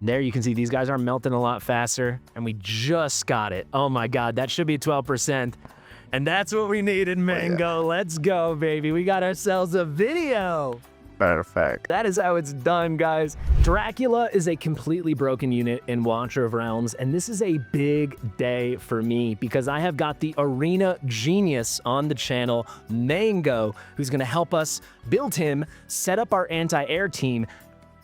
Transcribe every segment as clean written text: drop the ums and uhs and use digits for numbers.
There you can see these guys are melting a lot faster, and we just got it. Oh my God, that should be 12%. And that's what we needed, Mango. Let's go, baby. We got ourselves a video. Perfect. That is how it's done, guys. Dracula is a completely broken unit in Watcher of Realms, and this is a big day for me because I have got the arena genius on the channel, Mango, who's gonna help us build him, set up our anti-air team,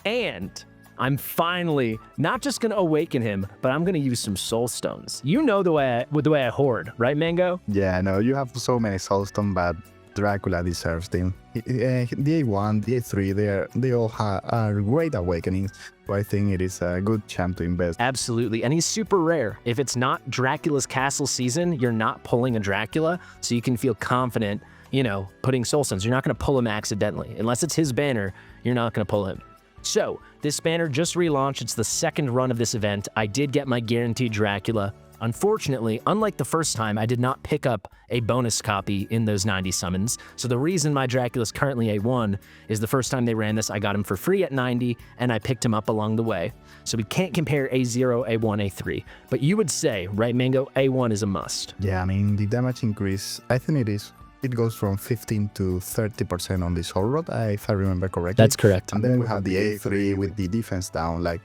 and I'm finally not just gonna awaken him, but I'm gonna use some soul stones. You know the way I hoard, right, Mango? Yeah, no, you have so many soulstone, but Dracula deserves them. The A1, the A3, they all are great awakenings, so I think it is a good champ to invest. Absolutely, and he's super rare. If it's not Dracula's castle season, you're not pulling a Dracula, so you can feel confident, you know, putting soul stones. You're not gonna pull him accidentally. Unless it's his banner, you're not gonna pull him. So, this banner just relaunched. It's the second run of this event. I did get my guaranteed Dracula. Unfortunately, unlike the first time, I did not pick up a bonus copy in those 90 summons. So the reason my Dracula is currently A1 is the first time they ran this, I got him for free at 90, and I picked him up along the way. So we can't compare A0, A1, A3. But you would say, right, Mango, A1 is a must. Yeah, I mean, the damage increase, I think it goes from 15 to 30% on this whole rod, if I remember correctly. That's correct. And then we have the A3 with the defense down. Like,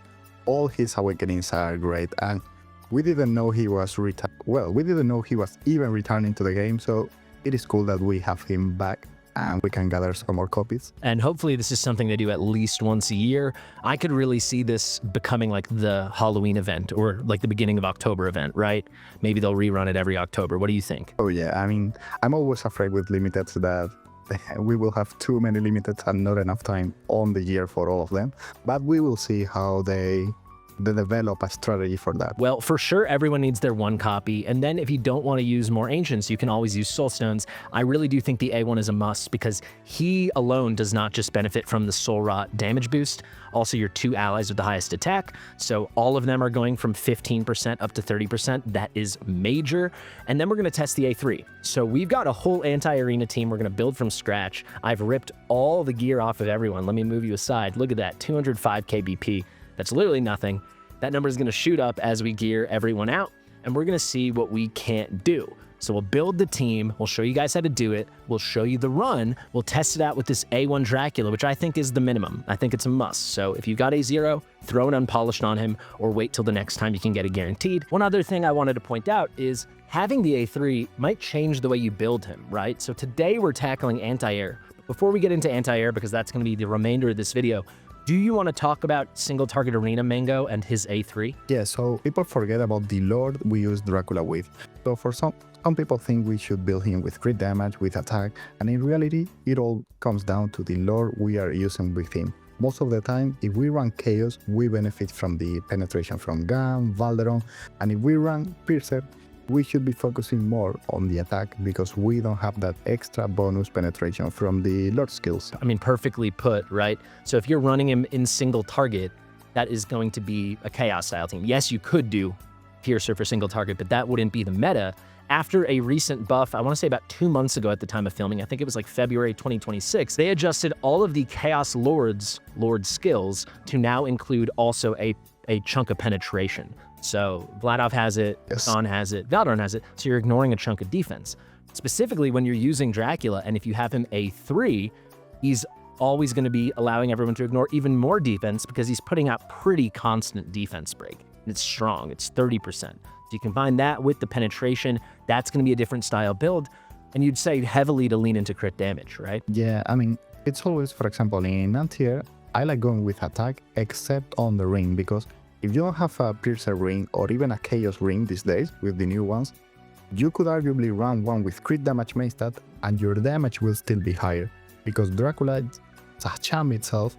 all his awakenings are great, and we didn't know he was we didn't know he was even returning to the game, so it is cool that we have him back and we can gather some more copies. And hopefully this is something they do at least once a year. I could really see this becoming like the Halloween event or like the beginning of October event, right? Maybe they'll rerun it every October. What do you think? Oh yeah, I mean, I'm always afraid with limiteds that we will have too many limiteds and not enough time on the year for all of them, but we will see how they develop a strategy for that. Well, for sure, everyone needs their one copy. And then if you don't want to use more ancients, you can always use soul stones. I really do think the A1 is a must because he alone does not just benefit from the soul rot damage boost, also your two allies with the highest attack. So all of them are going from 15% up to 30%. That is major. And then we're going to test the A3. So we've got a whole anti-arena team we're going to build from scratch. I've ripped all the gear off of everyone. Let me move you aside. Look at that, 205 KBP. That's literally nothing. That number is going to shoot up as we gear everyone out, and we're going to see what we can't do. So we'll build the team, we'll show you guys how to do it, we'll show you the run, we'll test it out with this A1 Dracula, which I think is the minimum. I think it's a must. So if you've got A0, throw an unpolished on him, or wait till the next time you can get it guaranteed. One other thing I wanted to point out is having the A3 might change the way you build him, right? So today we're tackling anti-air. Before we get into anti-air, because that's going to be the remainder of this video, do you want to talk about single target arena, Mango, and his A3? Yeah, so people forget about the Lord we use Dracula with. So for some people think we should build him with crit damage, with attack, and in reality, it all comes down to the Lord we are using with him. Most of the time, if we run Chaos, we benefit from the penetration from Gun, Valderon, and if we run Piercer, we should be focusing more on the attack because we don't have that extra bonus penetration from the Lord skills. I mean, perfectly put, right? So if you're running him in single target, that is going to be a Chaos style team. Yes, you could do Piercer for single target, but that wouldn't be the meta. After a recent buff, I want to say about 2 months ago at the time of filming, I think it was like February 2026, they adjusted all of the Chaos Lord skills to now include also a chunk of penetration. So Vladov has it, Khan has it, Valderon has it, so you're ignoring a chunk of defense. Specifically when you're using Dracula, and if you have him A3, he's always going to be allowing everyone to ignore even more defense because he's putting out pretty constant defense break. And it's strong, it's 30%. So you combine that with the penetration, that's going to be a different style build, and you'd say heavily to lean into crit damage, right? Yeah, I mean, it's always, for example, in anti-air, I like going with attack except on the ring because if you don't have a Piercer ring or even a Chaos ring these days with the new ones, you could arguably run one with crit damage main stat and your damage will still be higher because Dracula, as a champ itself,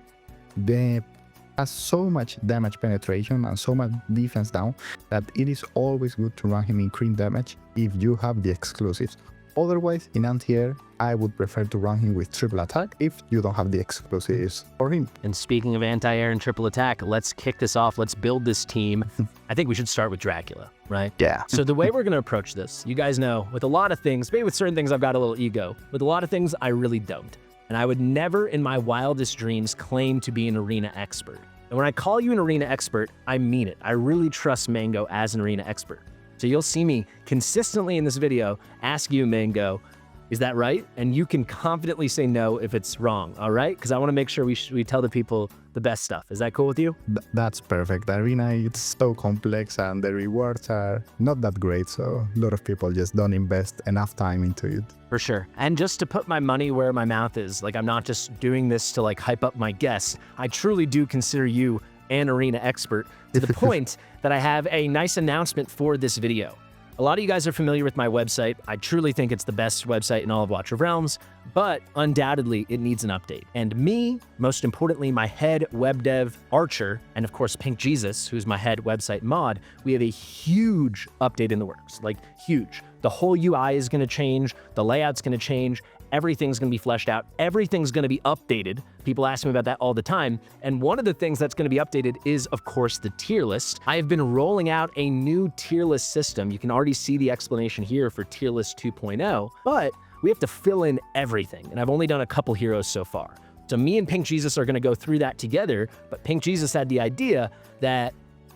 has so much damage penetration and so much defense down that it is always good to run him in crit damage if you have the exclusives. Otherwise, in anti-air, I would prefer to run him with triple attack if you don't have the exclusives for him. And speaking of anti-air and triple attack, let's kick this off. Let's build this team. I think we should start with Dracula, right? Yeah. So the way we're going to approach this, you guys know, with a lot of things, maybe with certain things I've got a little ego. With a lot of things, I really don't. And I would never in my wildest dreams claim to be an arena expert. And when I call you an arena expert, I mean it. I really trust Mango as an arena expert. So you'll see me consistently in this video ask you, Mango, is that right? And you can confidently say no if it's wrong, all right? Because I want to make sure we tell the people the best stuff. Is that cool with you? That's perfect. The arena is so complex and the rewards are not that great, so a lot of people just don't invest enough time into it. For sure. And just to put my money where my mouth is, like I'm not just doing this to like hype up my guests. I truly do consider you an arena expert to the point that I have a nice announcement for this video. A lot of you guys are familiar with my website. I truly think it's the best website in all of Watch of Realms, but undoubtedly it needs an update. And me, most importantly, my head web dev Archer, and of course Pink Jesus, who's my head website mod, we have a huge update in the works, like huge. The whole UI is gonna change, the layout's gonna change, everything's gonna be fleshed out, everything's gonna be updated. People ask me about that all the time. And one of the things that's gonna be updated is, of course, the tier list. I have been rolling out a new tier list system. You can already see the explanation here for tier list 2.0, but we have to fill in everything. And I've only done a couple heroes so far. So me and Pink Jesus are gonna go through that together, but Pink Jesus had the idea that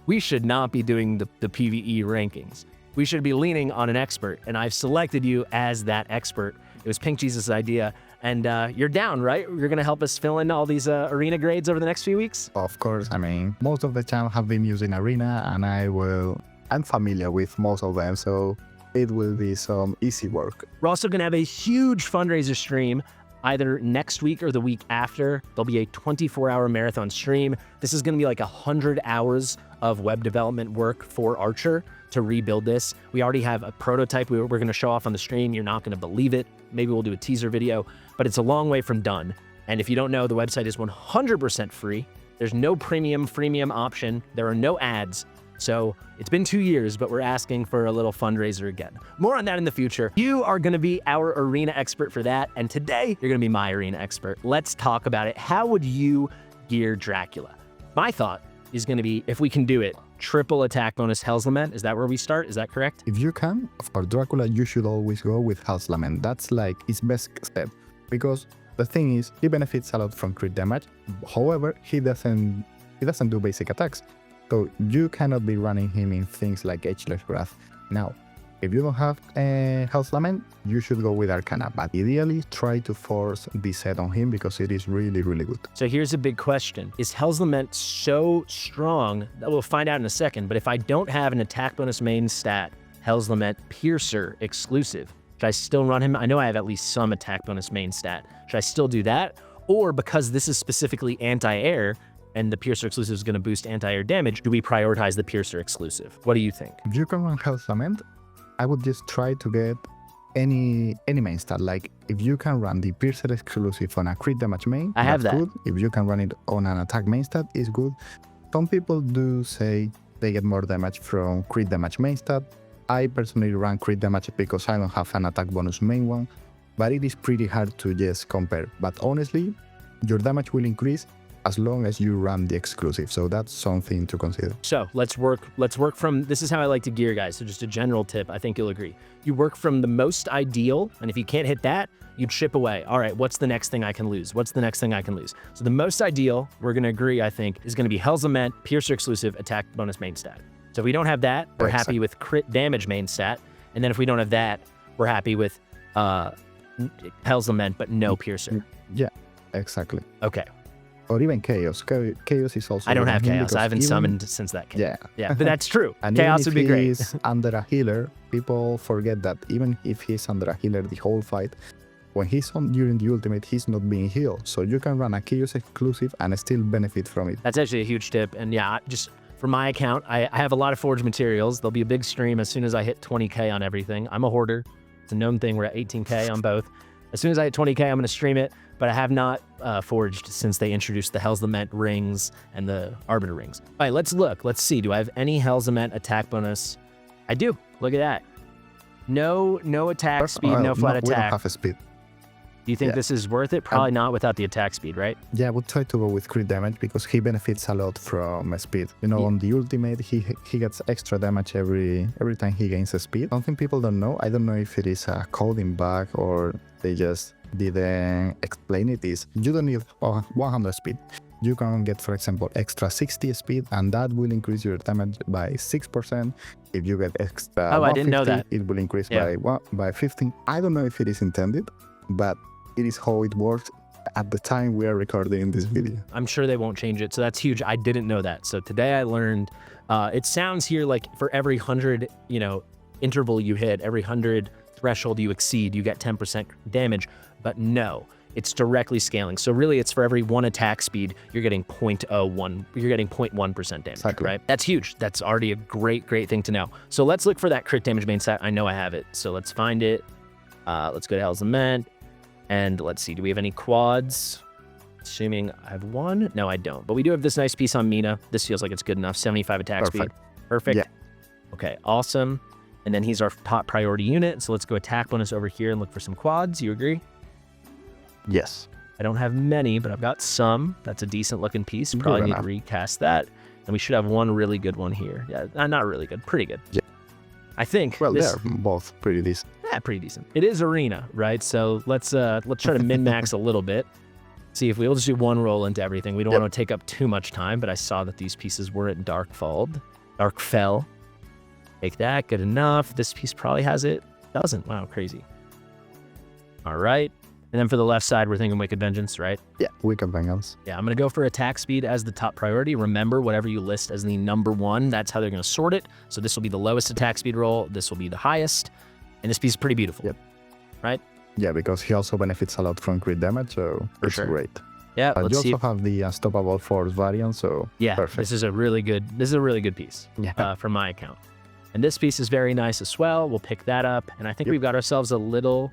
we should not be doing the PvE rankings. We should be leaning on an expert, and I've selected you as that expert. It was Pink Jesus' idea, and you're down, right? You're gonna help us fill in all these arena grades over the next few weeks? Of course, I mean, most of the channel have been using arena and I'm familiar with most of them, so it will be some easy work. We're also gonna have a huge fundraiser stream either next week or the week after. There'll be a 24-hour marathon stream. This is gonna be like 100 hours of web development work for Archer to rebuild this. We already have a prototype we're gonna show off on the stream. You're not gonna believe it. Maybe we'll do a teaser video, but it's a long way from done. And if you don't know, the website is 100% free. There's no premium, freemium option. There are no ads. So it's been 2 years, but we're asking for a little fundraiser again. More on that in the future. You are gonna be our arena expert for that. And today you're gonna be my arena expert. Let's talk about it. How would you gear Dracula? My thought is gonna be, if we can do it, triple attack bonus Hell's Lament. Is that where we start? Is that correct? If you can, for Dracula, you should always go with Hell's Lament. That's like his best step, because the thing is, he benefits a lot from crit damage. However, he doesn't do basic attacks. So you cannot be running him in things like Ageless Wrath. Now, if you don't have Hell's Lament, you should go with Arcana, but ideally try to force this set on him because it is really, really good. So here's a big question. Is Hell's Lament so strong that we'll find out in a second, but if I don't have an attack bonus main stat, Hell's Lament Piercer exclusive, should I still run him? I know I have at least some attack bonus main stat. Should I still do that? Or because this is specifically anti-air, and the Piercer exclusive is going to boost anti-air damage, do we prioritize the Piercer exclusive? What do you think? If you can run Hell's Lament, I would just try to get any main stat. Like if you can run the Piercer exclusive on a crit damage main, I have that's that. good. If you can run it on an attack main stat, it's good. Some people do say they get more damage from crit damage main stat. I personally run crit damage because I don't have an attack bonus main one, but it is pretty hard to just compare. But honestly, your damage will increase as long as you run the exclusive. So that's something to consider. So let's work from, this is how I like to gear, guys. So just a general tip, I think you'll agree. You work from the most ideal, and if you can't hit that, you chip away. All right, what's the next thing I can lose? What's the next thing I can lose? So the most ideal, we're gonna agree, I think, is gonna be Hell's Lament, Piercer exclusive, attack bonus main stat. So if we don't have that, we're happy with crit damage main stat. And then if we don't have that, we're happy with Hell's Lament, but no Piercer. Yeah, exactly. Okay. Or even Chaos. Chaos is also... I don't have Chaos. I haven't even, summoned since that came. Yeah. But that's true. And Chaos would be great. If he's under a healer, people forget that even if he's under a healer the whole fight, when he's on during the ultimate, he's not being healed. So you can run a Chaos exclusive and still benefit from it. That's actually a huge tip. And yeah, just for my account, I have a lot of forged materials. There'll be a big stream as soon as I hit 20K on everything. I'm a hoarder. It's a known thing. We're at 18K on both. As soon as I hit 20K, I'm going to stream it, but I have not forged since they introduced the Hell's Lament rings and the Arbiter rings. All right, let's look. Let's see. Do I have any Hell's Lament attack bonus? I do. Look at that. No attack speed, no flat attack. We don't have a speed. Do you think this is worth it? Probably not without the attack speed, right? Yeah, I would try to go with crit damage because he benefits a lot from speed. You know, on the ultimate, he gets extra damage every time he gains a speed. Something people don't know, I don't know if it is a coding bug or they just didn't explain it, is you don't need 100 speed. you can get, for example, extra 60 speed, and that will increase your damage by 6%. If you get extra Oh, I didn't know that. it will increase Yeah. by 15. I don't know if it is intended, but it is how it works at the time we are recording this video. I'm sure they won't change it, so that's huge. I didn't know that. So today I learned, it sounds here like for every 100, interval you hit, every 100 threshold you exceed, you get 10% damage, but no, it's directly scaling. So really it's for every 1 attack speed, you're getting 0.01, you're getting 0.1% damage, Exactly. right? That's huge. That's already a great thing to know. So let's look for that crit damage main stat. I know I have it. So let's find it. Let's go to Hell's Lament. And let's see, do we have any quads? Assuming I have one. No, I don't. But we do have this nice piece on Mina. This feels like it's good enough. 75 attack speed. Perfect. Yeah. Okay, awesome. And then he's our top priority unit. So let's go attack bonus over here and look for some quads. You agree? Yes. I don't have many, but I've got some. That's a decent looking piece. Probably Good need to enough. recast that. And we should have one really good one here. Yeah, not really good. Pretty good. Yeah. I think. Well, they're both pretty decent. Yeah, pretty decent. It is arena, right? So let's try to min-max a little bit. See if we'll just do one roll into everything. We don't want to take up too much time, but I saw that these pieces were at Darkfell. Take that, good enough. This piece probably has it. Doesn't. Wow, crazy. All right. And then for the left side, we're thinking Wicked Vengeance, right? Yeah, Wicked Vengeance. Yeah, I'm going to go for attack speed as the top priority. Remember, whatever you list as the number 1, that's how they're going to sort it. So this will be the lowest attack speed roll. This will be the highest. And this piece is pretty beautiful. Yep. Right? Yeah, because he also benefits a lot from crit damage, so For it's sure. great. Yeah, You let's see. also have the Unstoppable Force variant, so Yeah, perfect. this is a really good piece from my account. And this piece is very nice as well. We'll pick that up. And I think we've got ourselves a little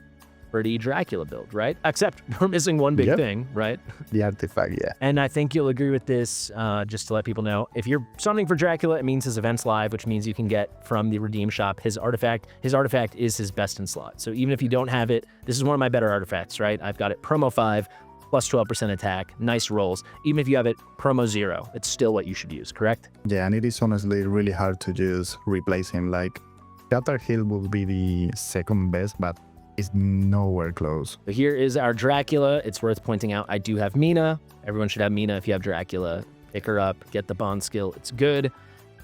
pretty Dracula build, right? Except we're missing one big thing, right? The artifact, yeah. And I think you'll agree with this, just to let people know. If you're summoning for Dracula, it means his event's live, which means you can get from the redeem shop his artifact. His artifact is his best in slot. So even if you don't have it, this is one of my better artifacts, right? I've got it promo 5, plus 12% attack, nice rolls. Even if you have it promo 0, it's still what you should use, correct? Yeah, and it is honestly really hard to just replace him. Like, Shatter Hill will be the second best, but it's nowhere close. So here is our Dracula. It's worth pointing out I do have Mina. Everyone should have Mina if you have Dracula. Pick her up, get the bond skill. It's good.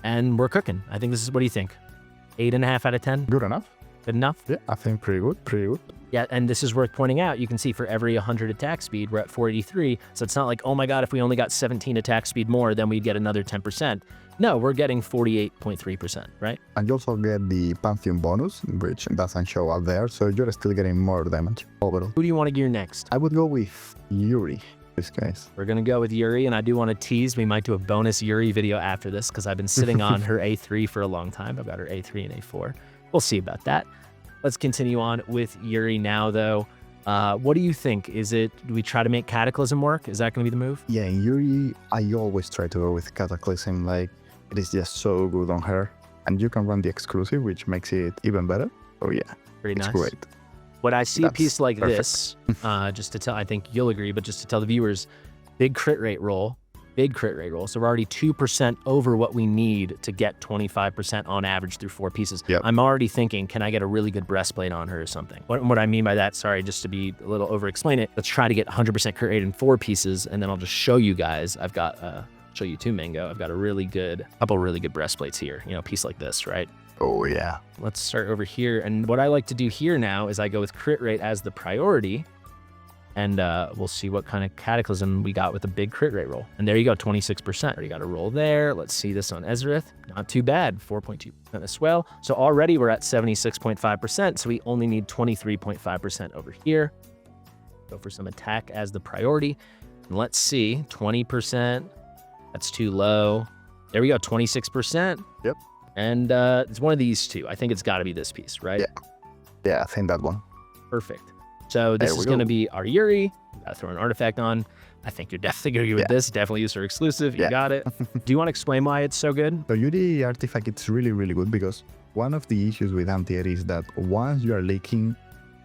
And we're cooking. I think this is, what do you think? 8.5 out of 10? Good enough? Good enough? Yeah, I think pretty good, pretty good. Yeah, and this is worth pointing out. You can see for every 100 attack speed, we're at 483. So it's not like, oh my God, if we only got 17 attack speed more, then we'd get another 10%. No, we're getting 48.3%, right? And you also get the Pantheon bonus, which doesn't show up there, so you're still getting more damage overall. Who do you want to gear next? I would go with Yuri, this case. We're going to go with Yuri, and I do want to tease, we might do a bonus Yuri video after this because I've been sitting on her A3 for a long time. I've got her A3 and A4. We'll see about that. Let's continue on with Yuri now, though. What do you think? Do we try to make Cataclysm work? Is that going to be the move? Yeah, in Yuri, I always try to go with Cataclysm. Like, it is just so good on her. And you can run the exclusive, which makes it even better. Oh yeah, Pretty it's nice. great. When I see a That's piece like perfect. this, just to tell, I think you'll agree, but just to tell the viewers, big crit rate roll. So we're already 2% over what we need to get 25% on average through 4 pieces. Yep. I'm already thinking, can I get a really good breastplate on her or something? What I mean by that, sorry, just to be a little over-explain it, let's try to get 100% crit rate in 4 pieces, and then I'll just show you guys. I've got, show you too, Mango. I've got a couple really good breastplates here, a piece like this, right? Oh yeah. Let's start over here. And what I like to do here now is I go with crit rate as the priority. And we'll see what kind of Cataclysm we got with a big crit rate roll. And there you go, 26%. Already got a roll there. Let's see this on Ezrith. Not too bad, 4.2% as well. So already we're at 76.5%. So we only need 23.5% over here. Go for some attack as the priority. And let's see, 20%. That's too low. There we go, 26%. Yep. And it's one of these two. I think it's got to be this piece, right? Yeah, I think that one. Perfect. So this There we is going to go. be our Yuri. Got to throw an artifact on. I think you're definitely going to agree with this. Definitely use her exclusive. You Yeah. got it. Do you want to explain why it's so good? So Yuri artifact, it's really, really good because one of the issues with anti-air is that once you are leaking,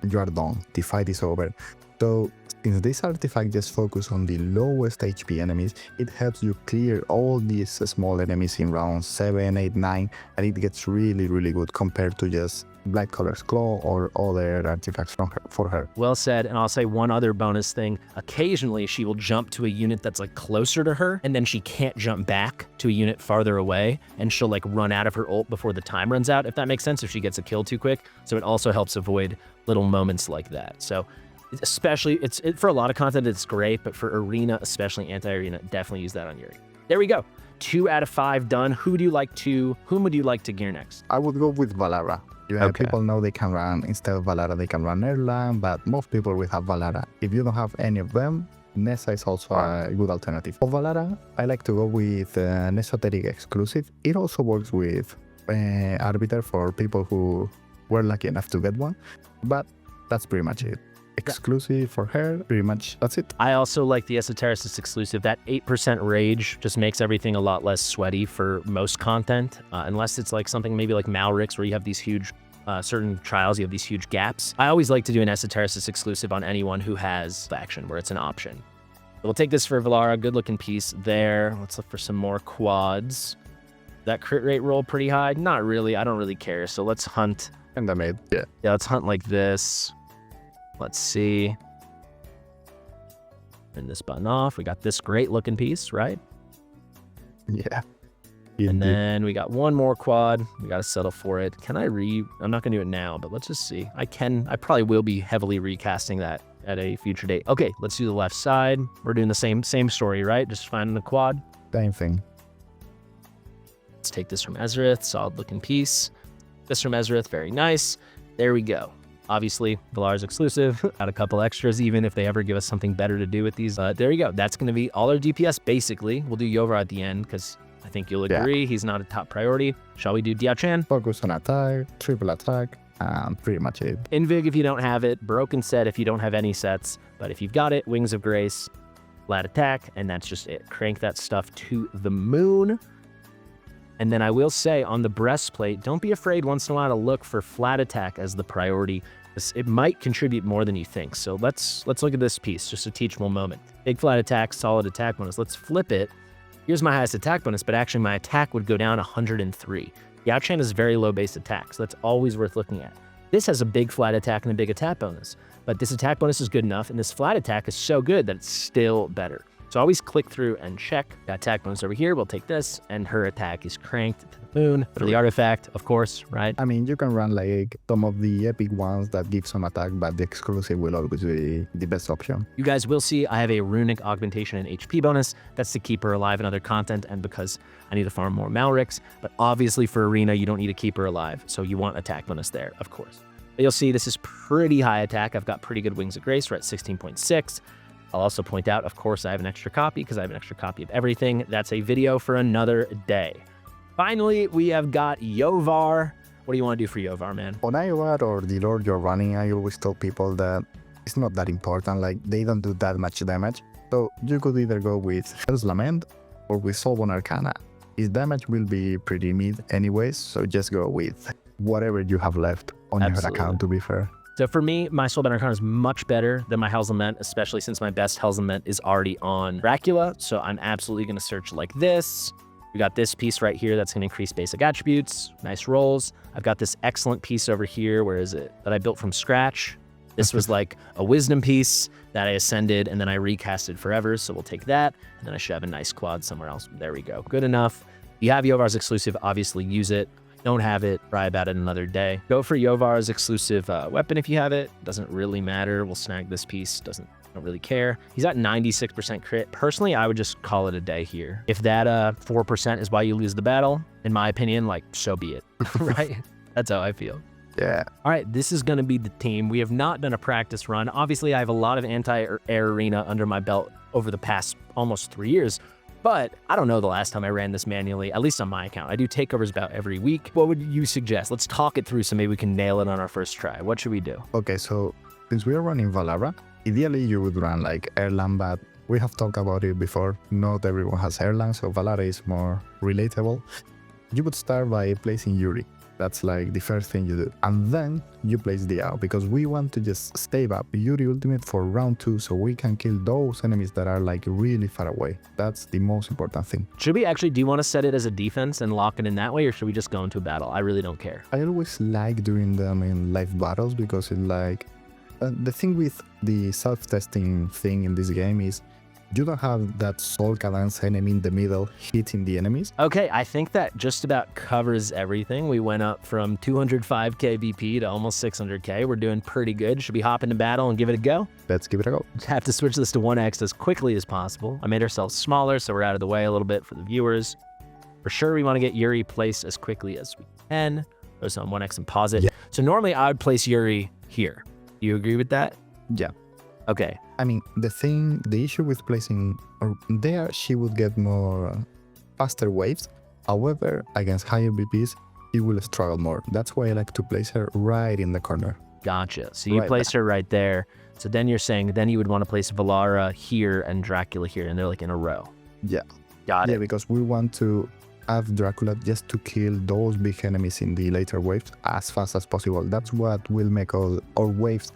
you are done. The fight is over. So since this artifact just focuses on the lowest HP enemies, it helps you clear all these small enemies in rounds 7, 8, 9, and it gets really, really good compared to just Black Color's Claw or other artifacts for her. Well said, and I'll say one other bonus thing. Occasionally, she will jump to a unit that's like closer to her, and then she can't jump back to a unit farther away, and she'll like run out of her ult before the time runs out, if that makes sense, if she gets a kill too quick. So it also helps avoid little moments like that. So especially, for a lot of content, it's great, but for arena, especially anti-arena, definitely use that on Yuri. There we go. 2 out of 5 done. Whom would you like to gear next? I would go with Valara. Okay. People know they can run, instead of Valara, they can run Erlang, but most people will have Valara. If you don't have any of them, Nessa is also a good alternative. For Valara, I like to go with an esoteric exclusive. It also works with Arbiter for people who were lucky enough to get one, but that's pretty much it. Exclusive for her, pretty much that's it. I also like the Esotericist exclusive. That 8% rage just makes everything a lot less sweaty for most content, unless it's like something maybe like Malrix where you have these huge, certain trials, you have these huge gaps. I always like to do an Esotericist exclusive on anyone who has action where it's an option. We'll take this for Valara, good looking piece there. Let's look for some more quads. That crit rate roll pretty high? Not really, I don't really care. So let's hunt. And I made, yeah. Yeah, let's hunt like this. Let's see. Turn this button off. We got this great looking piece, right? Yeah. And then we got one more quad. We got to settle for it. Can I I'm not going to do it now, but let's just see. I probably will be heavily recasting that at a future date. Okay, let's do the left side. We're doing the same story, right? Just finding the quad. Same thing. Let's take this from Ezreath. Solid looking piece. This from Ezreath. Very nice. There we go. Obviously, Valara's exclusive. Got a couple extras, even if they ever give us something better to do with these. There you go. That's going to be all our DPS, basically. We'll do Yovar at the end, because I think you'll agree he's not a top priority. Shall we do Diao Chan? Focus on attack, triple attack, and pretty much it. Invig if you don't have it. Broken set if you don't have any sets. But if you've got it, Wings of Grace, flat attack, and that's just it. Crank that stuff to the moon. And then I will say on the breastplate, don't be afraid once in a while to look for flat attack as the priority. It might contribute more than you think. So let's look at this piece, just a teachable moment. Big flat attack, solid attack bonus. Let's flip it. Here's my highest attack bonus, but actually my attack would go down 103. Yao Chan is very low base attack, so that's always worth looking at. This has a big flat attack and a big attack bonus, but this attack bonus is good enough, and this flat attack is so good that it's still better. So always click through and check. Got attack bonus over here, we'll take this, and her attack is cranked to the moon for the artifact, of course, right? I mean, you can run like some of the epic ones that give some attack, but the exclusive will always be the best option. You guys will see I have a runic augmentation and HP bonus. That's to keep her alive in other content and because I need to farm more Malrix. But obviously for arena, you don't need to keep her alive. So you want attack bonus there, of course. But you'll see this is pretty high attack. I've got pretty good Wings of Grace. We're at 16.6. I'll also point out, of course, I have an extra copy because I have an extra copy of everything. That's a video for another day. Finally, we have got Yovar. What do you want to do for Yovar, man? On Yovar or the Lord you're running, I always tell people that it's not that important. Like, they don't do that much damage. So you could either go with Hell's Lament or with Soulborn Arcana. His damage will be pretty mid anyways, so just go with whatever you have left on your account, to be fair. So for me, my Soulbound Arcana is much better than my Hell's Lament, especially since my best Hell's Lament is already on Dracula. So I'm absolutely going to search like this. We got this piece right here that's going to increase basic attributes. Nice rolls. I've got this excellent piece over here. Where is it? That I built from scratch. This was like a wisdom piece that I ascended and then I recasted forever. So we'll take that. And then I should have a nice quad somewhere else. There we go. Good enough. You have Yovar's exclusive, obviously use it. Don't have it, cry about it another day. Go for Yovar's exclusive weapon if you have it. Doesn't really matter. We'll snag this piece. Don't really care. He's at 96% crit. Personally, I would just call it a day here. If that 4% is why you lose the battle, in my opinion, like, so be it, right? That's how I feel. Yeah. All right, this is going to be the team. We have not done a practice run. Obviously, I have a lot of anti-air arena under my belt over the past almost 3 years. But I don't know the last time I ran this manually, at least on my account. I do takeovers about every week. What would you suggest? Let's talk it through so maybe we can nail it on our first try. What should we do? Okay, so since we are running Valara, ideally you would run like Erlang, but we have talked about it before. Not everyone has Erlang, so Valara is more relatable. You would start by placing Yuri. That's like the first thing you do. And then you place the AO, because we want to just save up Yuri ultimate for round 2 so we can kill those enemies that are like really far away. That's the most important thing. Should we actually, do you want to set it as a defense and lock it in that way, or should we just go into a battle? I really don't care. I always like doing them in live battles because it like... the thing with the self-testing thing in this game is you don't have that soul cadence enemy in the middle hitting the enemies. Okay, I think that just about covers everything. We went up from 205k BP to almost 600k. We're doing pretty good. Should we hop into battle and give it a go? Let's give it a go. Have to switch this to 1x as quickly as possible. I made ourselves smaller, so we're out of the way a little bit for the viewers. For sure, we want to get Yuri placed as quickly as we can. Go on 1x and pause it. Yeah. So normally I would place Yuri here. Do you agree with that? Yeah. Okay. I mean, the issue with placing her there, she would get more faster waves. However, against higher BPs, she will struggle more. That's why I like to place her right in the corner. Gotcha. So you place her right there. So then you're saying then you would want to place Valara here and Dracula here, and they're like in a row. Yeah. Got it. Yeah, because we want to have Dracula just to kill those big enemies in the later waves as fast as possible. That's what will make all our waves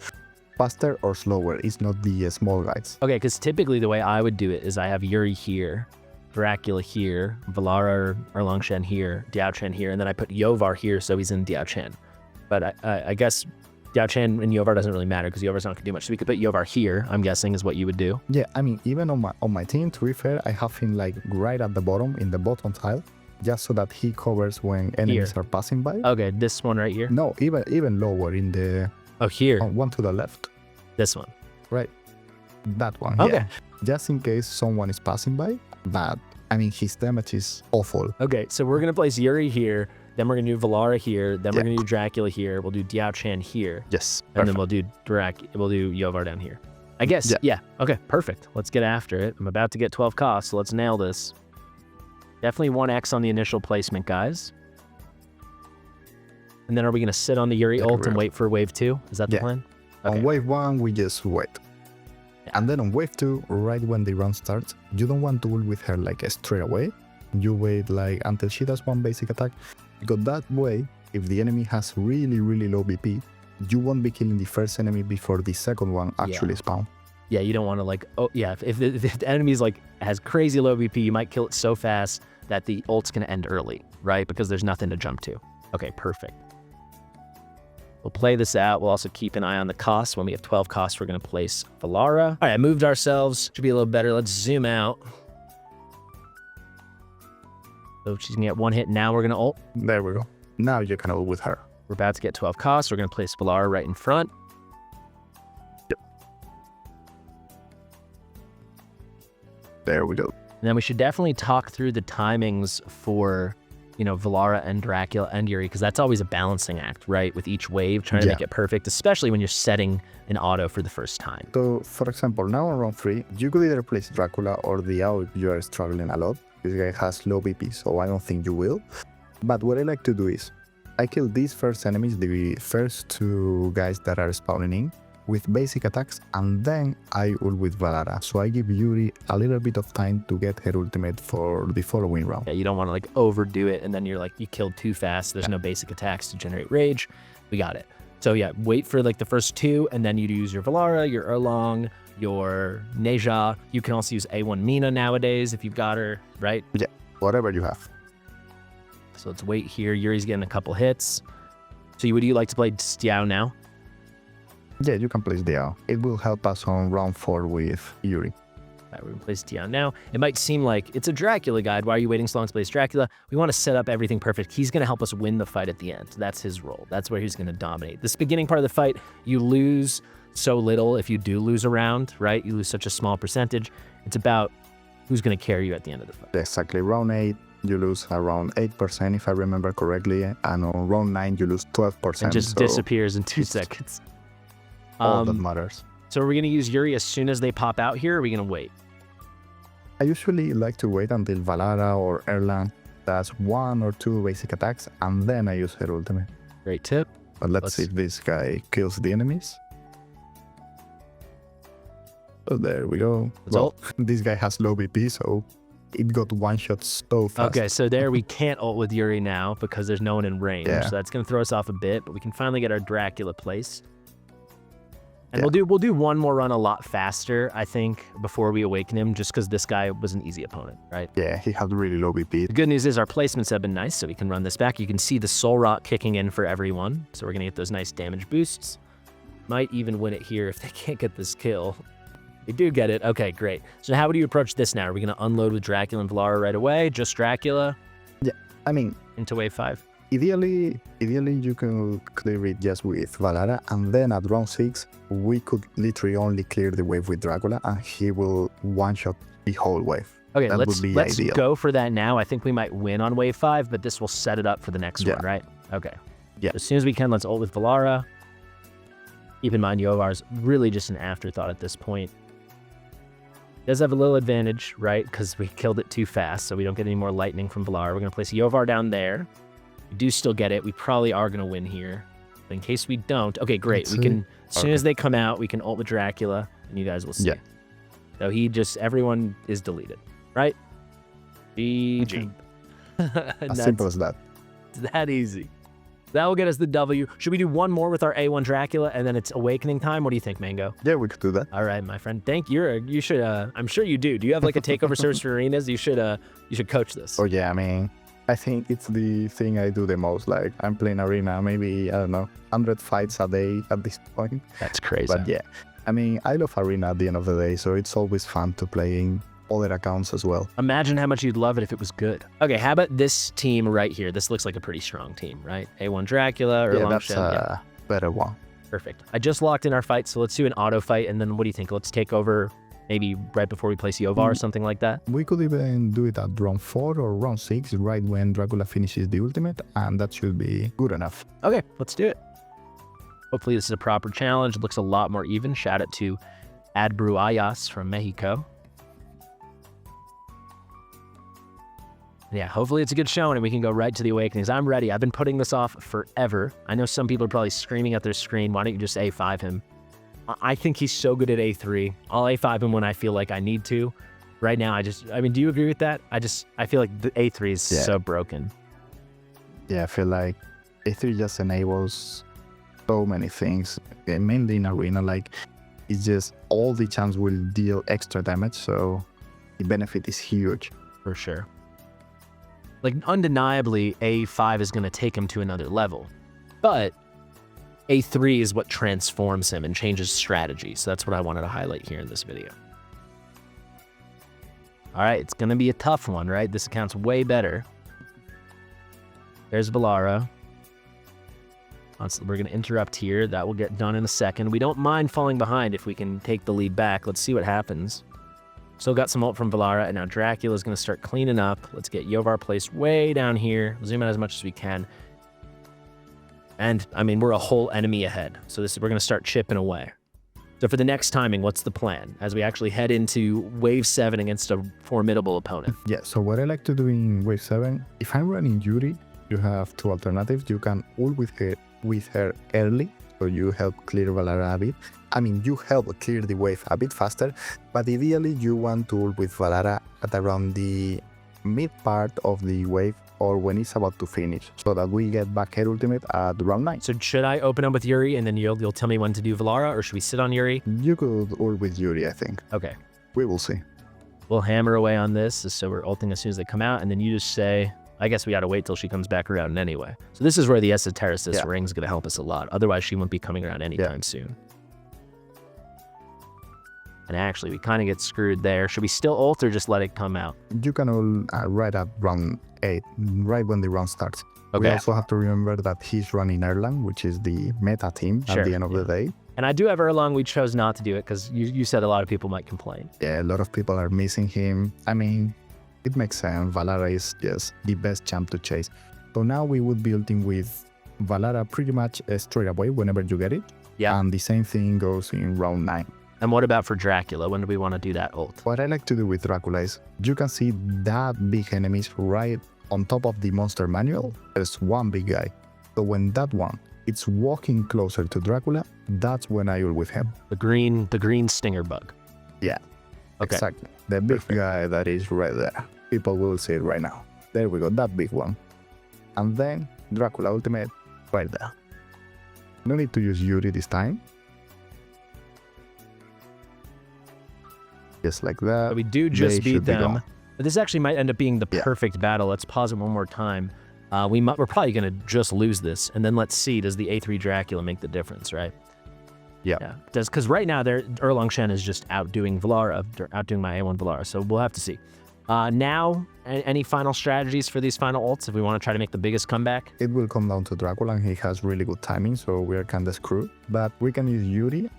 faster or slower. It's not the small guys. Okay, because typically the way I would do it is I have Yuri here, Dracula here, Valara or Longshan here, Diao Chen here, and then I put Yovar here so he's in Diao Chen. But I guess Diao Chen and Yovar doesn't really matter because Yovar's not going to do much. So we could put Yovar here, I'm guessing, is what you would do. Yeah, I mean, even on my team, to be fair, I have him like right at the bottom, in the bottom tile, just so that he covers when enemies are passing by. Okay, this one right here? No, even lower in the... Oh, here. One to the left. This one. Right. That one. Okay. Yeah. Just in case someone is passing by. But, I mean, his damage is awful. Okay, so we're going to place Yuri here. Then we're going to do Valara here. Then we're going to do Dracula here. We'll do Diao Chen here. Yes. And then we'll do Yovar down here. I guess. Yeah. Okay, perfect. Let's get after it. I'm about to get 12 costs, so let's nail this. Definitely 1x on the initial placement, guys. And then are we going to sit on the Yuri ult and wait for wave 2? Is that the plan? Okay. On wave 1, we just wait. Yeah. And then on wave 2, right when the round starts, you don't want to ult with her like straight away. You wait like until she does one basic attack. Because that way, if the enemy has really, really low BP, you won't be killing the first enemy before the second one actually spawn. Yeah, you don't want to like, oh yeah, if the enemy's like has crazy low BP, you might kill it so fast that the ult's going to end early, right? Because there's nothing to jump to. Okay, perfect. We'll play this out. We'll also keep an eye on the costs. When we have 12 costs, we're going to place Valara. All right, I moved ourselves. Should be a little better. Let's zoom out. So she's going to get one hit. Now we're going to ult. There we go. Now you can ult with her. We're about to get 12 costs. We're going to place Valara right in front. Yep. There we go. And then we should definitely talk through the timings for, you know, Valara and Dracula and Yuri, because that's always a balancing act, right? With each wave, trying to make it perfect, especially when you're setting an auto for the first time. So, for example, now on round 3, you could either place Dracula or the AO if you are struggling a lot. This guy has low BP, so I don't think you will. But what I like to do is, I kill these first enemies, the first 2 guys that are spawning in, with basic attacks, and then I ult with Valara. So I give Yuri a little bit of time to get her ultimate for the following round. Yeah, you don't want to like overdo it and then you're like, you killed too fast. There's no basic attacks to generate rage. We got it. So yeah, wait for like the first 2 and then you use your Valara, your Erlong, your Neja. You can also use A1 Mina nowadays if you've got her, right? Yeah, whatever you have. So let's wait here. Yuri's getting a couple hits. So would you like to play Stiao now? Yeah, you can place the AO. It will help us on round 4 with Yuri. All right, we're going to place Diao now. It might seem like it's a Dracula guide. Why are you waiting so long to place Dracula? We want to set up everything perfect. He's going to help us win the fight at the end. That's his role. That's where he's going to dominate. This beginning part of the fight, you lose so little if you do lose a round, right? You lose such a small percentage. It's about who's going to carry you at the end of the fight. Exactly. Round 8, you lose around 8% if I remember correctly. And on round 9, you lose 12%. It just disappears in 2 seconds. All that matters. So are we going to use Yuri as soon as they pop out here, or are we going to wait? I usually like to wait until Valara or Erlang does 1 or 2 basic attacks, and then I use her ultimate. Great tip. But let's see if this guy kills the enemies. Oh, there we go. Well, this guy has low BP, so it got one shot so fast. Okay, so there we can't ult with Yuri now because there's no one in range. Yeah. So that's going to throw us off a bit, but we can finally get our Dracula place. And we'll do one more run a lot faster, I think, before we awaken him, just because this guy was an easy opponent, right? Yeah, he had really low BP. The good news is our placements have been nice, so we can run this back. You can see the Soul Rot kicking in for everyone, so we're going to get those nice damage boosts. Might even win it here if they can't get this kill. They do get it. Okay, great. So how would you approach this now? Are we going to unload with Dracula and Valara right away? Just Dracula? Yeah, I mean, into wave 5? Ideally, you can clear it just with Valara, and then at round 6, we could literally only clear the wave with Dracula, and he will one-shot the whole wave. Okay, that let's ideal. go for that now. I think we might win on wave 5, but this will set it up for the next one, right? Okay. Yeah. As soon as we can, let's ult with Valara. Keep in mind, Yovar's really just an afterthought at this point. Does have a little advantage, right? Because we killed it too fast, so we don't get any more lightning from Valara. We're going to place Yovar down there. We do still get it. We probably are going to win here. But in case we don't, okay, great. We can, as soon as they come out, we can ult with Dracula, and you guys will see. Yeah. So everyone is deleted, right? GG. As simple as that. It's that easy. That will get us the W. Should we do one more with our A1 Dracula, and then it's awakening time? What do you think, Mango? Yeah, we could do that. All right, my friend. Thank you. You should. I'm sure you do. Do you have like a takeover service for arenas? You should coach this. Oh yeah, I mean, I think it's the thing I do the most. Like, I'm playing arena, maybe, I don't know, 100 fights a day at this point. That's crazy. But yeah, I mean, I love arena at the end of the day, so it's always fun to play in other accounts as well. Imagine how much you'd love it if it was good. Okay, how about this team right here? This looks like a pretty strong team, right? A1 Dracula or that's a better one. Perfect. I just locked in our fight, so let's do an auto fight, and then what do you think? Let's take over maybe right before we place Yovar or something like that? We could even do it at round 4 or round 6, right when Dracula finishes the ultimate, and that should be good enough. Okay, let's do it. Hopefully this is a proper challenge. It looks a lot more even. Shout out to Adbruayas from Mexico. Yeah, hopefully it's a good showing and we can go right to the awakenings. I'm ready. I've been putting this off forever. I know some people are probably screaming at their screen, why don't you just A5 him? I think he's so good at A3. I'll A5 him when I feel like I need to. Right now, I mean, do you agree with that? I feel like the A3 is so broken. Yeah, I feel like A3 just enables so many things, mainly in arena. Like, it's just all the champs will deal extra damage, so the benefit is huge. For sure. Like, undeniably, A5 is going to take him to another level. But A3 is what transforms him and changes strategy. So that's what I wanted to highlight here in this video. All right, it's going to be a tough one, right? This account's way better. There's Valara. We're going to interrupt here. That will get done in a second. We don't mind falling behind if we can take the lead back. Let's see what happens. Still got some ult from Valara, and now Dracula's going to start cleaning up. Let's get Yovar placed way down here. Zoom out as much as we can. And, I mean, we're a whole enemy ahead. So we're going to start chipping away. So for the next timing, what's the plan as we actually head into Wave 7 against a formidable opponent? Yeah, so what I like to do in Wave 7, if I'm running Yuri, you have two alternatives. You can ult with her early, so you help clear Valara a bit. I mean, you help clear the wave a bit faster, but ideally you want to ult with Valara at around the mid part of the wave or when it's about to finish, so that we get back her ultimate at round 9. So should I open up with Yuri and then you'll tell me when to do Valara, or should we sit on Yuri? You could ult with Yuri, I think. Okay. We will see. We'll hammer away on this, so we're ulting as soon as they come out, and then you just say, I guess we gotta wait till she comes back around anyway. So this is where the Esotericist ring's gonna help us a lot. Otherwise, she won't be coming around anytime soon. And actually, we kind of get screwed there. Should we still ult or just let it come out? You can ult right at round 8, right when the round starts. Okay. We also have to remember that he's running Erlang, which is the meta team at the end of the day. And I do have Erlang. We chose not to do it because you said a lot of people might complain. Yeah, a lot of people are missing him. I mean, it makes sense. Valara is just the best champ to chase. So now we would be ulting with Valara pretty much straight away whenever you get it. Yeah. And the same thing goes in round 9. And what about for Dracula? When do we want to do that ult? What I like to do with Dracula is you can see that big enemies right on top of the monster manual. There's one big guy. So when that one it's walking closer to Dracula, that's when I ult with him. The green stinger bug. Yeah. Okay. Exactly. The big guy that is right there. people will see it right now. There we go, that big one. And then Dracula ultimate right there. No need to use Yuri this time. Just like that. So we do just beat them. But this actually might end up being the perfect battle. Let's pause it one more time. We're probably going to just lose this. And then let's see, does the A3 Dracula make the difference, right? Yeah. Because right now, Erlang Shen is just outdoing Valara, outdoing my A1 Valara. So we'll have to see. Now, any final strategies for these final ults if we want to try to make the biggest comeback? It will come down to Dracula, and he has really good timing, so we are kind of screwed. But we can use Yuri,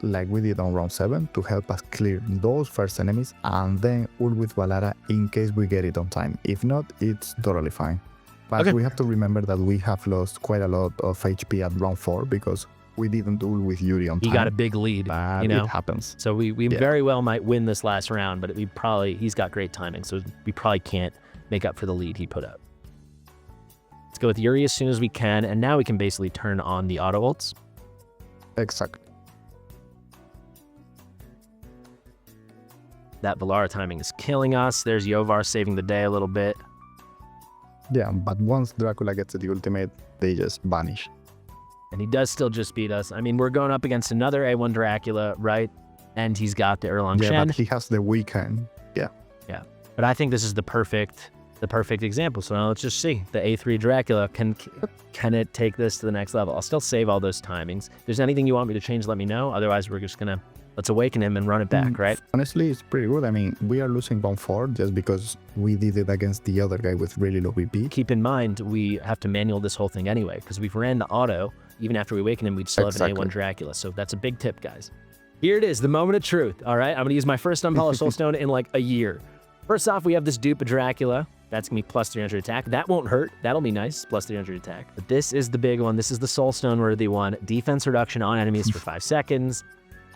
like we did on round 7, to help us clear those first enemies, and then ult with Valara in case we get it on time. If not, it's totally fine. But we have to remember that we have lost quite a lot of HP at round 4 because we didn't ult with Yuri on time. He got a big lead, but it happens. So we very well might win this last round, but he's got great timing, so we probably can't make up for the lead he put up. Let's go with Yuri as soon as we can, and now we can basically turn on the auto ults. Exactly. That Valara timing is killing us. There's Yovar saving the day a little bit. Yeah, but once Dracula gets the ultimate, they just vanish. And he does still just beat us. I mean, we're going up against another A1 Dracula, right? And he's got the Erlang Shen. Yeah, but he has the weekend. Yeah. Yeah. But I think this is the perfect example. So now let's just see. The A3 Dracula, can it take this to the next level? I'll still save all those timings. If there's anything you want me to change, let me know. Otherwise, we're just going to let's awaken him and run it back, right? Honestly, it's pretty good. I mean, we are losing round 4 just because we did it against the other guy with really low BP. Keep in mind, we have to manual this whole thing anyway, because we've ran the auto. Even after we awaken him, we'd still have an A1 Dracula. So that's a big tip, guys. Here it is, the moment of truth, all right? I'm going to use my first unpolished soulstone in like a year. First off, we have this dupe of Dracula. That's going to be plus 300 attack. That won't hurt. That'll be nice, plus 300 attack. But this is the big one. This is the soulstone worthy one. Defense reduction on enemies for 5 seconds.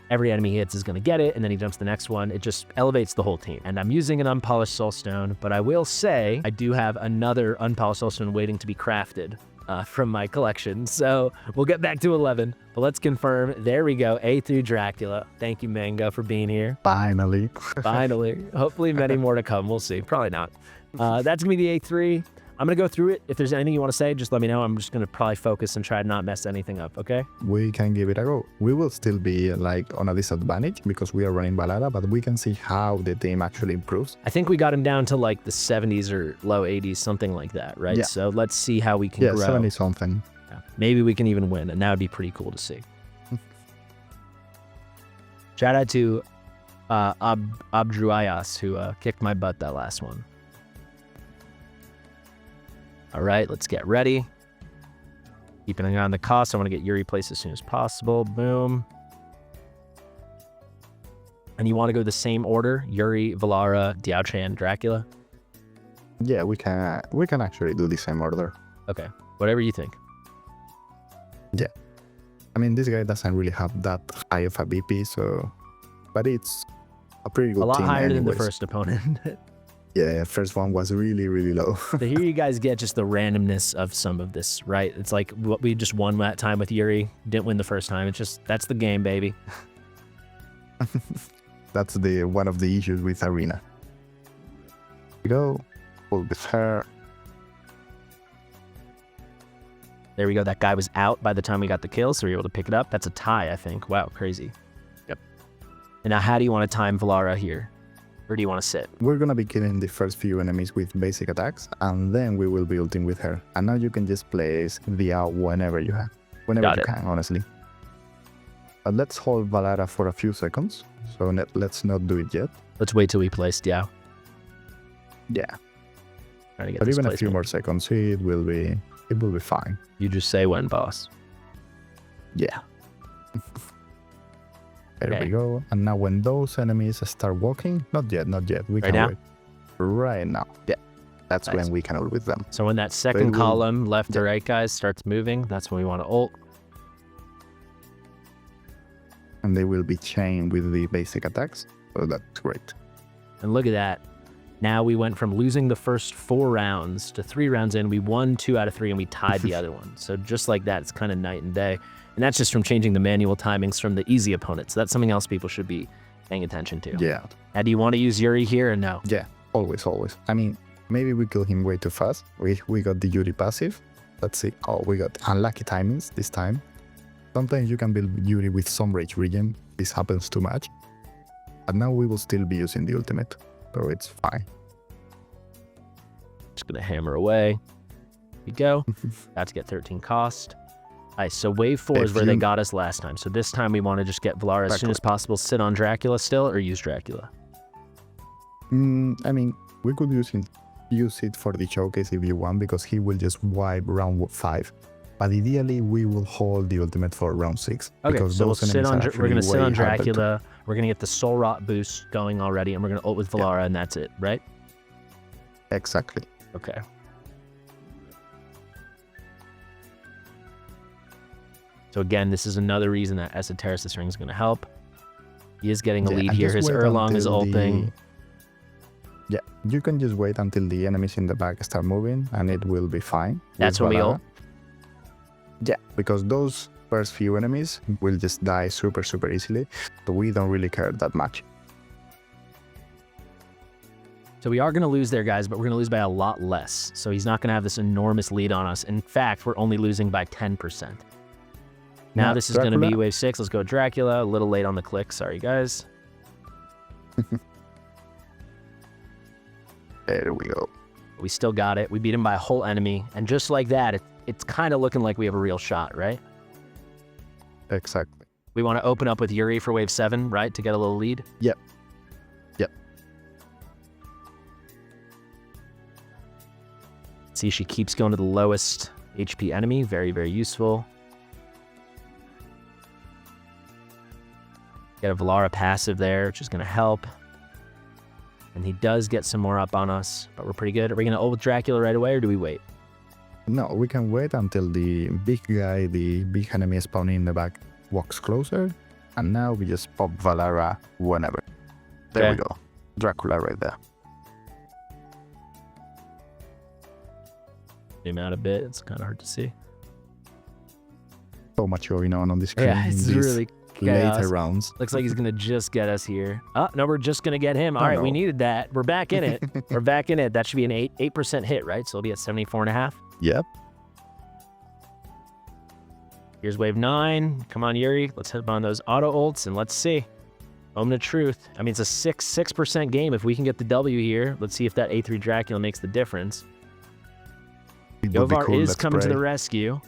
Every enemy he hits is going to get it, and then he jumps to the next one. It just elevates the whole team. And I'm using an unpolished soulstone, but I will say I do have another unpolished soulstone waiting to be crafted from my collection. So we'll get back to 11, but let's confirm. There we go, A3 Dracula. Thank you, Mango, for being here. Finally. Finally. Hopefully many more to come. We'll see. Probably not. That's going to be the A3. I'm going to go through it. If there's anything you want to say, just let me know. I'm just going to probably focus and try to not mess anything up, okay? We can give it a go. We will still be like on a disadvantage because we are running Valara, but we can see how the team actually improves. I think we got him down to like the 70s or low 80s, something like that, right? Yeah. So let's see how we can grow. 70 something. Yeah. Maybe we can even win, and that would be pretty cool to see. Shout out to Abdruayas, who kicked my butt that last one. All right, let's get ready. Keeping an eye on the cost. I want to get Yuri placed as soon as possible. Boom. And you want to go the same order? Yuri, Valara, Diao-Chan, Dracula? Yeah, we can actually do the same order. Okay, whatever you think. Yeah. I mean, this guy doesn't really have that high of a BP, so... But it's a pretty good team. A lot higher anyways. than the first opponent. Yeah, first one was really, really low. So here you guys get just the randomness of some of this, right? It's like what we just won that time with Yuri. Didn't win the first time. It's just, that's the game, baby. That's one of the issues with Arena. We go, pull with her. There we go. That guy was out by the time we got the kill, so we were able to pick it up. That's a tie, I think. Wow, crazy. Yep. And now how do you want to time Valara here? Or do you want to sit? We're gonna be killing the first few enemies with basic attacks, and then we will be ulting with her. And now you can just place the out whenever you have. Whenever you can, honestly. But let's hold Valara for a few seconds. So let's not do it yet. Let's wait till we place Diao. Yeah. Trying to get But this even a placement. few more seconds, it will be fine. You just say when, boss. Yeah. There Okay. we go. And now when those enemies start walking, not yet. We Right can now? wait. Right now. Yeah. That's Nice. when we can ult with them. So when that second column, left to right, guys, starts moving, that's when we want to ult. And they will be chained with the basic attacks. So that's great. And look at that. Now we went from losing the first 4 rounds to 3 rounds in. We won 2 out of 3 and we tied the other one. So just like that, it's kind of night and day. And that's just from changing the manual timings from the easy opponents. So that's something else people should be paying attention to. Yeah. Now, do you want to use Yuri here or no? Yeah. Always, always. I mean, maybe we killed him way too fast. We got the Yuri passive. Let's see. Oh, we got unlucky timings this time. Sometimes you can build Yuri with some rage regen. This happens too much. But now we will still be using the ultimate, so it's fine. Just gonna hammer away. Here we go. About to get 13 cost. Nice. So wave 4 is where they got us last time. So this time we want to just get Valara as soon as possible. Sit on Dracula still, or use Dracula. I mean, we could use it for the showcase if you want, because he will just wipe round 5. But ideally, we will hold the ultimate for round 6. Okay, so we're gonna sit on Dracula. We're gonna get the Soul Rot boost going already, and we're gonna ult with Valara, and that's it, right? Exactly. Okay. So again, this is another reason that Esotericis Ring is gonna help. He is getting a lead here. His Erlong is ulting. Yeah, you can just wait until the enemies in the back start moving, and it will be fine. That's when we ult? Yeah, because those first few enemies will just die super easily, so we don't really care that much. So we are going to lose there, guys, but we're going to lose by a lot less. So he's not going to have this enormous lead on us. In fact, we're only losing by 10%. Now this is going to be wave 6. Let's go Dracula. A little late on the click. Sorry, guys. There we go. We still got it. We beat him by a whole enemy. And just like that, it's kind of looking like we have a real shot, right? Exactly. We want to open up with Yuri for wave 7, right? To get a little lead? Yep. See, she keeps going to the lowest HP enemy. Very, very useful. Get a Valara passive there, which is going to help. And he does get some more up on us, but we're pretty good. Are we going to ult with Dracula right away, or do we wait? No, we can wait until the big guy, the big enemy spawning in the back, walks closer. And now we just pop Valara whenever. There we go. Dracula right there. Zoom out a bit. It's kind of hard to see. So much going on the screen. Yeah, it's really chaos. Later rounds. Looks like he's going to just get us here. Oh, no, we're just going to get him. All right, we needed that. We're back in it. We're back in it. That should be an 8% hit, right? So it'll be at 74.5. Yep. Here's wave 9. Come on, Yuri. Let's hit on those auto ults, and let's see. Moment of truth. I mean, it's a 6% game. If we can get the W here, let's see if that A3 Dracula makes the difference. Yovar is coming to the rescue.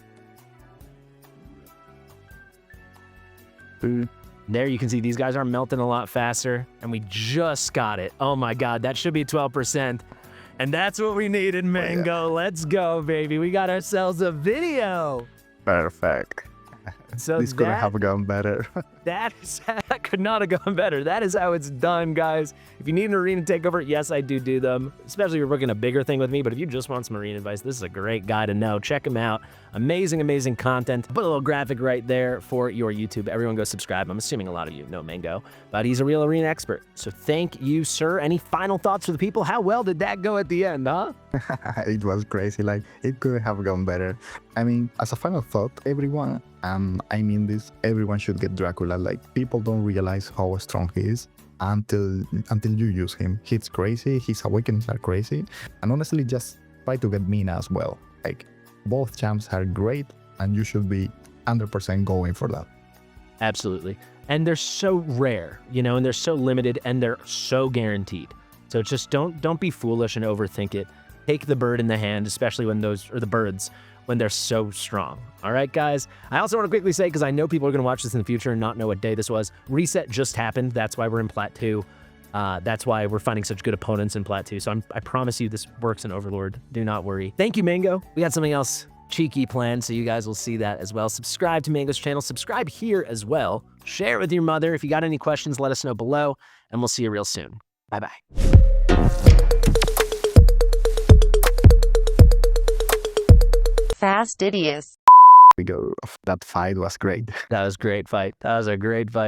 There you can see these guys are melting a lot faster, and we just got it. Oh my God, that should be 12%. And that's what we needed, Mango. Oh, yeah. Let's go, baby. We got ourselves a video. Perfect. So this could have gone better. That could not have gone better. That is how it's done, guys. If you need an arena takeover, yes, I do them, especially if you're booking a bigger thing with me. But if you just want some arena advice, this is a great guy to know. Check him out. Amazing, amazing content. Put a little graphic right there for your YouTube. Everyone go subscribe. I'm assuming a lot of you know Mango, but he's a real arena expert. So thank you, sir. Any final thoughts for the people? How well did that go at the end, huh? It was crazy. Like, it could have gone better. I mean, as a final thought, everyone, I mean this, everyone should get Dracula. Like, people don't realize how strong he is until you use him. He's crazy, his awakenings are crazy, and honestly, just try to get Mina as well. Like, both champs are great, and you should be 100% going for that. Absolutely. And they're so rare, you know, and they're so limited, and they're so guaranteed. So just don't be foolish and overthink it. Take the bird in the hand, especially when the birds, when they're so strong. All right, guys. I also want to quickly say, because I know people are going to watch this in the future and not know what day this was, reset just happened. That's why we're in Plat 2. That's why we're finding such good opponents in Plat 2. So I promise you this works in Overlord. Do not worry. Thank you, Mango. We got something else cheeky planned, so you guys will see that as well. Subscribe to Mango's channel. Subscribe here as well. Share it with your mother. If you got any questions, let us know below, and we'll see you real soon. Bye-bye. Fastidious. We go. That fight was great. That was a great fight. That was a great fight.